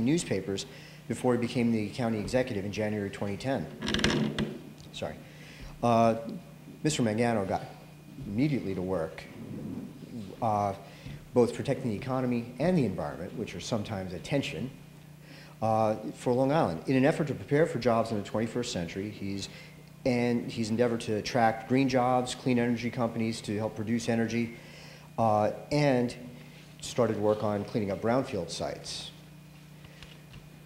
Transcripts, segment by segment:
newspapers before he became the county executive in January 2010. Sorry. Mr. Mangano got immediately to work, both protecting the economy and the environment, which are sometimes at tension, for Long Island. In an effort to prepare for jobs in the 21st century, he's endeavored to attract green jobs, clean energy companies to help produce energy, and started work on cleaning up brownfield sites.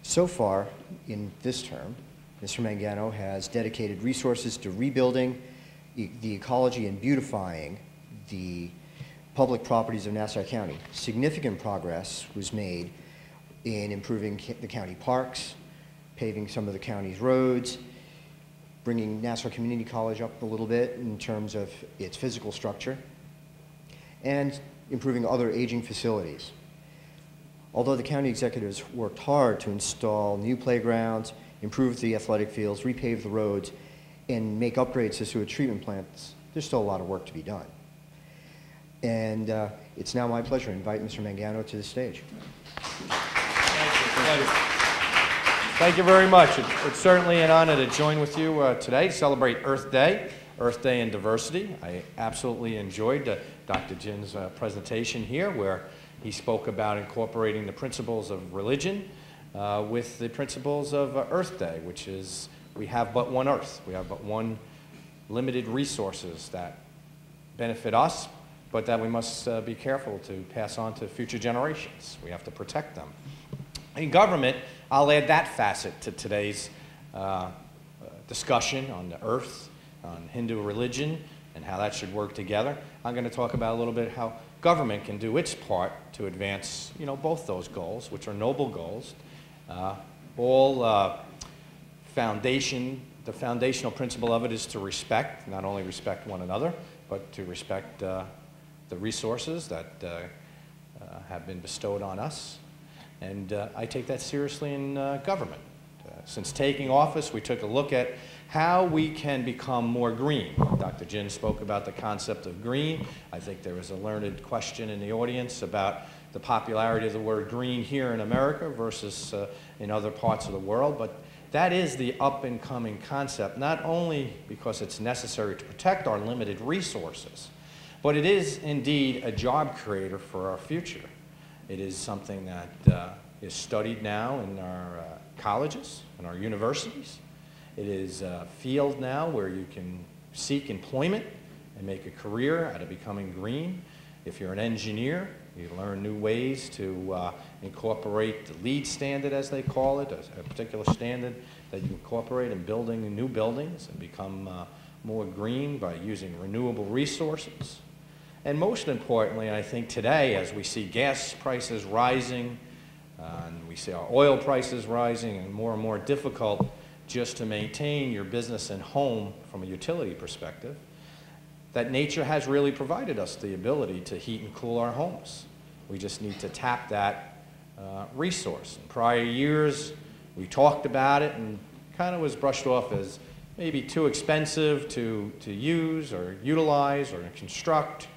So far, in this term, Mr. Mangano has dedicated resources to rebuilding the ecology and beautifying the public properties of Nassau County. Significant progress was made in improving the county parks, paving some of the county's roads, bringing Nassau Community College up a little bit in terms of its physical structure, and improving other aging facilities. Although the county executives worked hard to install new playgrounds, improve the athletic fields, repave the roads, and make upgrades to sewage treatment plants, there's still a lot of work to be done. And it's now my pleasure to invite Mr. Mangano to the stage. Thank you very much. It's certainly an honor to join with you today to celebrate Earth Day and Diversity. I absolutely enjoyed Dr. Jin's presentation here, where he spoke about incorporating the principles of religion with the principles of Earth Day, which is we have but one Earth. We have but one limited resources that benefit us, but that we must be careful to pass on to future generations. We have to protect them. In government, I'll add that facet to today's discussion on the Earth, on Hindu religion, and how that should work together. I'm going to talk about a little bit how government can do its part to advance, both those goals, which are noble goals. The foundational principle of it is to respect, not only respect one another, but to respect the resources that have been bestowed on us. And I take that seriously in government. Since taking office, we took a look at how we can become more green. Dr. Jin spoke about the concept of green. I think there was a learned question in the audience about the popularity of the word green here in America versus in other parts of the world. But that is the up-and-coming concept, not only because it's necessary to protect our limited resources, but it is indeed a job creator for our future. It is something that is studied now in our colleges and our universities. It is a field now where you can seek employment and make a career out of becoming green. If you're an engineer, you learn new ways to incorporate the LEED standard, as they call it, a particular standard that you incorporate in building new buildings and become more green by using renewable resources. And most importantly, I think today, as we see gas prices rising, and we see our oil prices rising, and more difficult just to maintain your business and home from a utility perspective, that nature has really provided us the ability to heat and cool our homes. We just need to tap that resource. In prior years, we talked about it and kind of was brushed off as maybe too expensive to use or utilize or construct,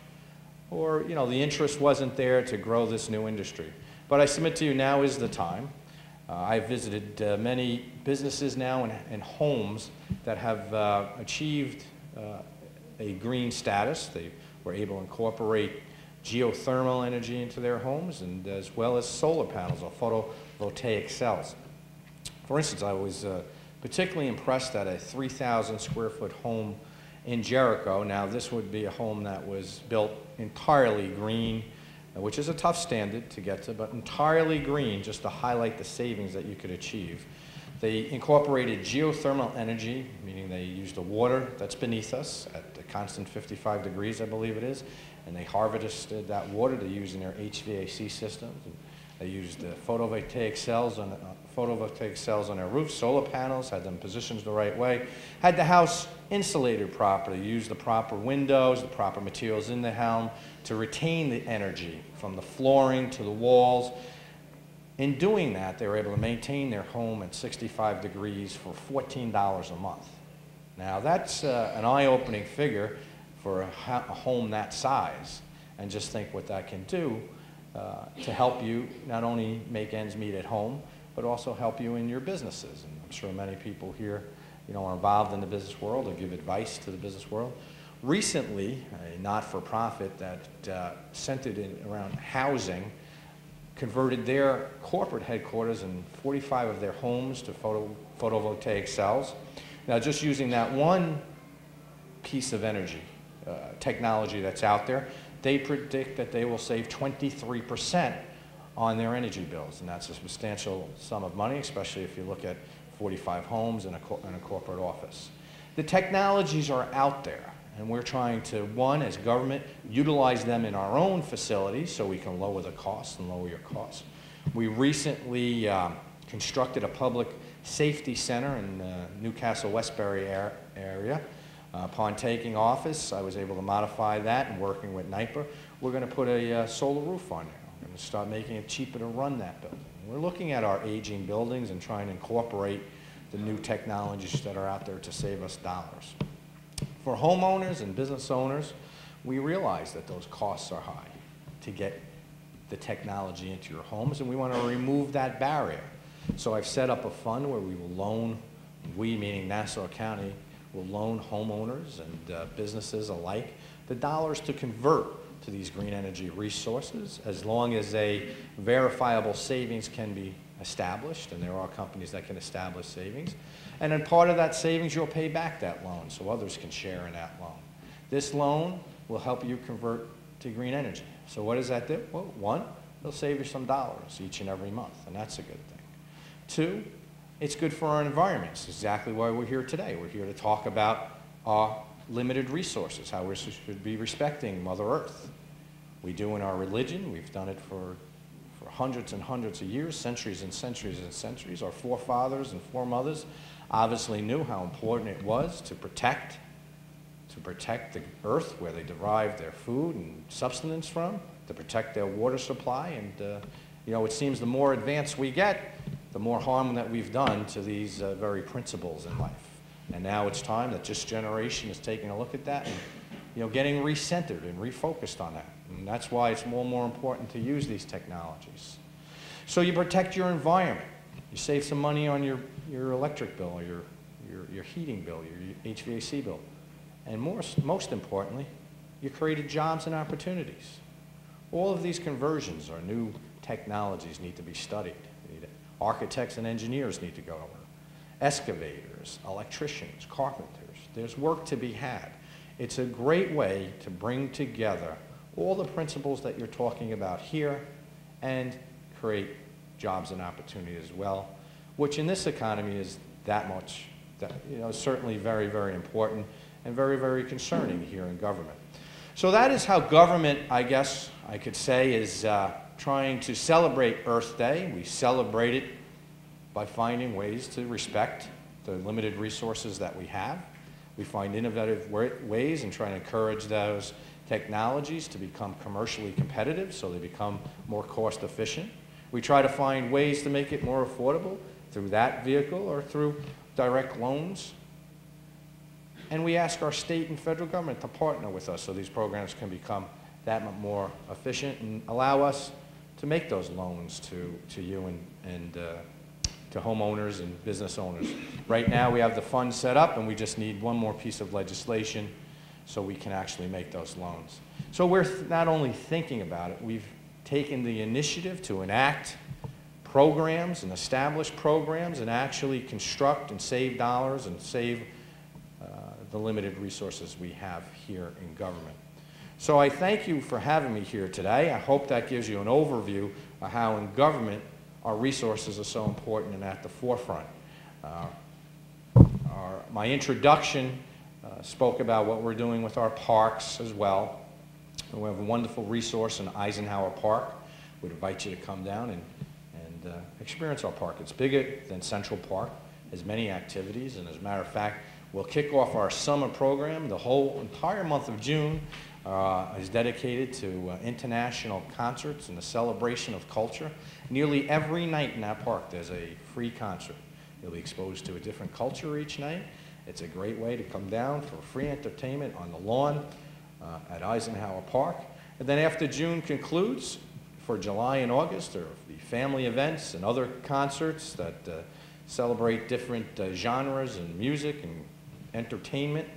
or the interest wasn't there to grow this new industry. But I submit to you, now is the time. I've visited many businesses now and homes that have achieved a green status. They were able to incorporate geothermal energy into their homes, and as well as solar panels or photovoltaic cells. For instance, I was particularly impressed at a 3,000 square foot home in Jericho. Now, this would be a home that was built entirely green, which is a tough standard to get to, but entirely green, just to highlight the savings that you could achieve. They incorporated geothermal energy, meaning they used the water that's beneath us at a constant 55 degrees, I believe it is, and they harvested that water to use in their HVAC systems. They used photovoltaic cells on their roof, solar panels, had them positioned the right way, had the house insulated properly, used the proper windows, the proper materials in the home to retain the energy from the flooring to the walls. In doing that, they were able to maintain their home at 65 degrees for $14 a month. Now, that's an eye-opening figure for a home that size, and just think what that can do to help you not only make ends meet at home, but also help you in your businesses. And I'm sure many people here, are involved in the business world or give advice to the business world. Recently, a not-for-profit that centered around housing converted their corporate headquarters and 45 of their homes to photovoltaic cells. Now, just using that one piece of energy technology that's out there, they predict that they will save 23% on their energy bills, and that's a substantial sum of money, especially if you look at 45 homes and a corporate office. The technologies are out there, and we're trying to, one, as government, utilize them in our own facilities so we can lower the costs and lower your costs. We recently constructed a public safety center in Newcastle Westbury area. Upon taking office, I was able to modify that, and working with NYPA, we're going to put a solar roof on there. We're going to start making it cheaper to run that building. We're looking at our aging buildings and trying to incorporate the new technologies that are out there to save us dollars. For homeowners and business owners, we realize that those costs are high to get the technology into your homes, and we want to remove that barrier. So I've set up a fund where we will loan, we meaning Nassau County, will loan homeowners and businesses alike the dollars to convert to these green energy resources, as long as a verifiable savings can be established, and there are companies that can establish savings. And then part of that savings, you'll pay back that loan so others can share in that loan. This loan will help you convert to green energy. So what does that do? Well, one, it'll save you some dollars each and every month, and that's a good thing. Two, it's good for our environment. It's exactly why we're here today. We're here to talk about our limited resources, how we should be respecting Mother Earth. We do in our religion. We've done it for hundreds and hundreds of years, centuries and centuries and centuries. Our forefathers and foremothers obviously knew how important it was to protect the earth where they derived their food and sustenance from, to protect their water supply. And it seems the more advanced we get, the more harm that we've done to these very principles in life. And now it's time that this generation is taking a look at that and getting recentered and refocused on that. And that's why it's more and more important to use these technologies. So you protect your environment. You save some money on your electric bill, or your heating bill, your HVAC bill. And most importantly, you created jobs and opportunities. All of these conversions or new technologies need to be studied. Architects and engineers need to go over. Excavators, electricians, carpenters. There's work to be had. It's a great way to bring together all the principles that you're talking about here and create jobs and opportunity as well, which in this economy is certainly very, very important and very, very concerning here in government. So that is how government, I guess I could say, is trying to celebrate Earth Day. We celebrate it by finding ways to respect the limited resources that we have. We find innovative ways and try to encourage those technologies to become commercially competitive so they become more cost efficient. We try to find ways to make it more affordable through that vehicle or through direct loans. And we ask our state and federal government to partner with us so these programs can become that much more efficient and allow us to make those loans to you and to homeowners and business owners. Right now we have the fund set up, and we just need one more piece of legislation so we can actually make those loans. So we're not only thinking about it, we've taken the initiative to enact programs and establish programs and actually construct and save dollars and save the limited resources we have here in government. So I thank you for having me here today. I hope that gives you an overview of how in government our resources are so important and at the forefront. My introduction spoke about what we're doing with our parks as well. We have a wonderful resource in Eisenhower Park. We'd invite you to come down and experience our park. It's bigger than Central Park, has many activities, and as a matter of fact, we'll kick off our summer program. The whole entire month of June is dedicated to international concerts and the celebration of culture. Nearly every night in that park there's a free concert. You'll be exposed to a different culture each night. It's a great way to come down for free entertainment on the lawn at Eisenhower Park. And then after June concludes, for July and August are the family events and other concerts that celebrate different genres and music and entertainment.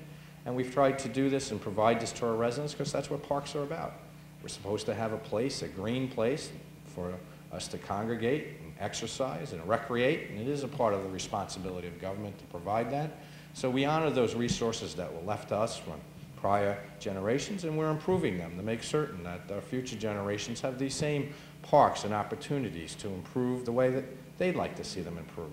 And we've tried to do this and provide this to our residents because that's what parks are about. We're supposed to have a place, a green place, for us to congregate and exercise and recreate, and it is a part of the responsibility of government to provide that. So we honor those resources that were left to us from prior generations, and we're improving them to make certain that our future generations have these same parks and opportunities to improve the way that they'd like to see them improve.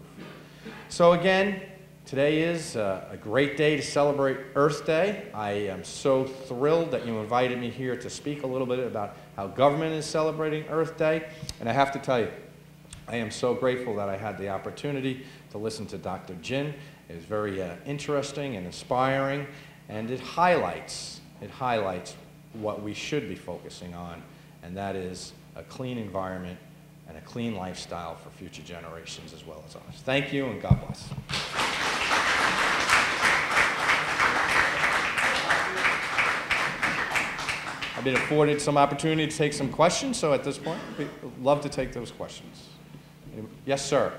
So again, today is a great day to celebrate Earth Day. I am so thrilled that you invited me here to speak a little bit about how government is celebrating Earth Day. And I have to tell you, I am so grateful that I had the opportunity to listen to Dr. Jin. It was very interesting and inspiring, and it highlights what we should be focusing on, and that is a clean environment and a clean lifestyle for future generations as well as ours. Thank you, and God bless. I've been afforded some opportunity to take some questions, so at this point, I'd love to take those questions. Yes, sir.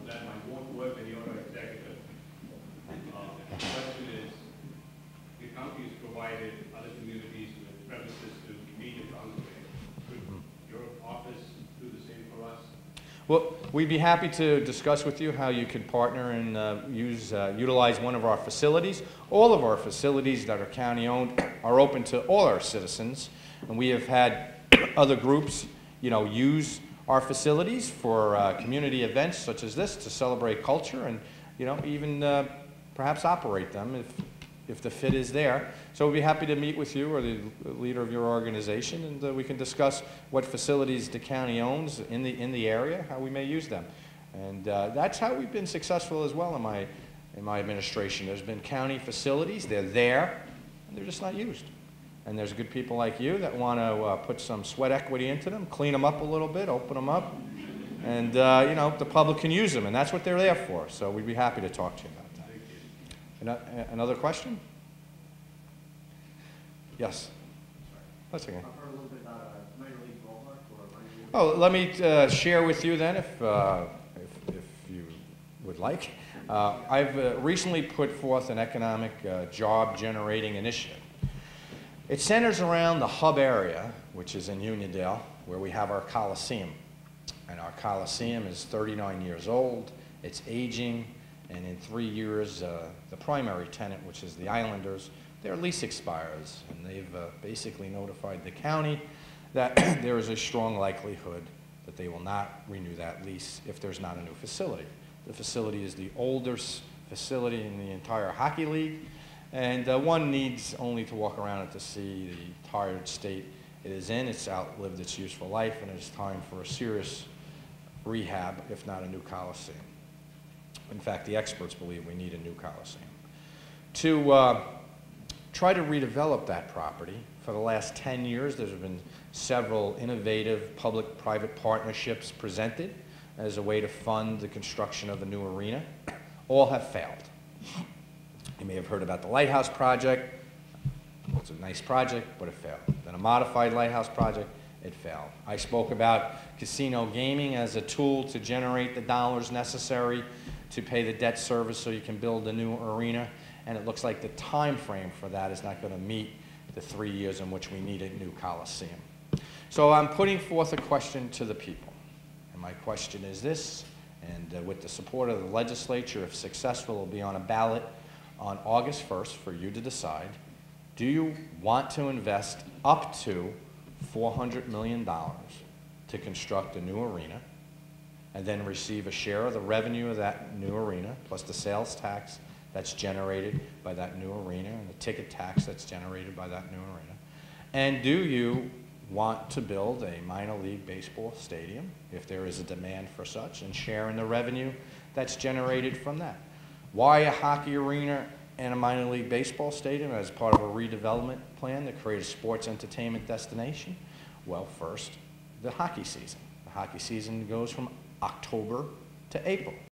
That might won't work in the auto executive. The question is, the county has provided other communities with premises to immediate congregate. Could your office do the same for us? Well, we'd be happy to discuss with you how you could partner and utilize one of our facilities. All of our facilities that are county-owned are open to all our citizens, and we have had other groups, use our facilities for community events such as this to celebrate culture and, even perhaps operate them if the fit is there. So we'd be happy to meet with you or the leader of your organization, and we can discuss what facilities the county owns in the area, how we may use them. And that's how we've been successful as well in my administration. There's been county facilities, they're there, and they're just not used. And there's good people like you that want to put some sweat equity into them, clean them up a little bit, open them up, and the public can use them, and that's what they're there for. So we'd be happy to talk to you about that. Another question? Yes. That's okay. I've heard a little bit about a minor league ballpark or minor league. Oh, let me share with you then, if you would like. I've recently put forth an economic job-generating initiative. It centers around the hub area, which is in Uniondale, where we have our Coliseum. And our Coliseum is 39 years old, it's aging, and in 3 years, the primary tenant, which is the Islanders, their lease expires, and they've basically notified the county that there is a strong likelihood that they will not renew that lease if there's not a new facility. The facility is the oldest facility in the entire hockey league, and one needs only to walk around it to see the tired state it is in. It's outlived its useful life, and it's time for a serious rehab, if not a new Coliseum. In fact, the experts believe we need a new Coliseum. To try to redevelop that property, for the last 10 years, there's been several innovative public-private partnerships presented as a way to fund the construction of a new arena. All have failed. You may have heard about the Lighthouse project. It's a nice project, but it failed. Then a modified Lighthouse project, it failed. I spoke about casino gaming as a tool to generate the dollars necessary to pay the debt service so you can build a new arena, and it looks like the time frame for that is not going to meet the 3 years in which we need a new Coliseum. So I'm putting forth a question to the people, and my question is this, and with the support of the legislature, if successful, it will be on a ballot on August 1st for you to decide. Do you want to invest up to $400 million to construct a new arena and then receive a share of the revenue of that new arena plus the sales tax that's generated by that new arena and the ticket tax that's generated by that new arena? And do you want to build a minor league baseball stadium if there is a demand for such and share in the revenue that's generated from that? Why a hockey arena and a minor league baseball stadium as part of a redevelopment plan to create a sports entertainment destination? Well, first, the hockey season. The hockey season goes from October to April.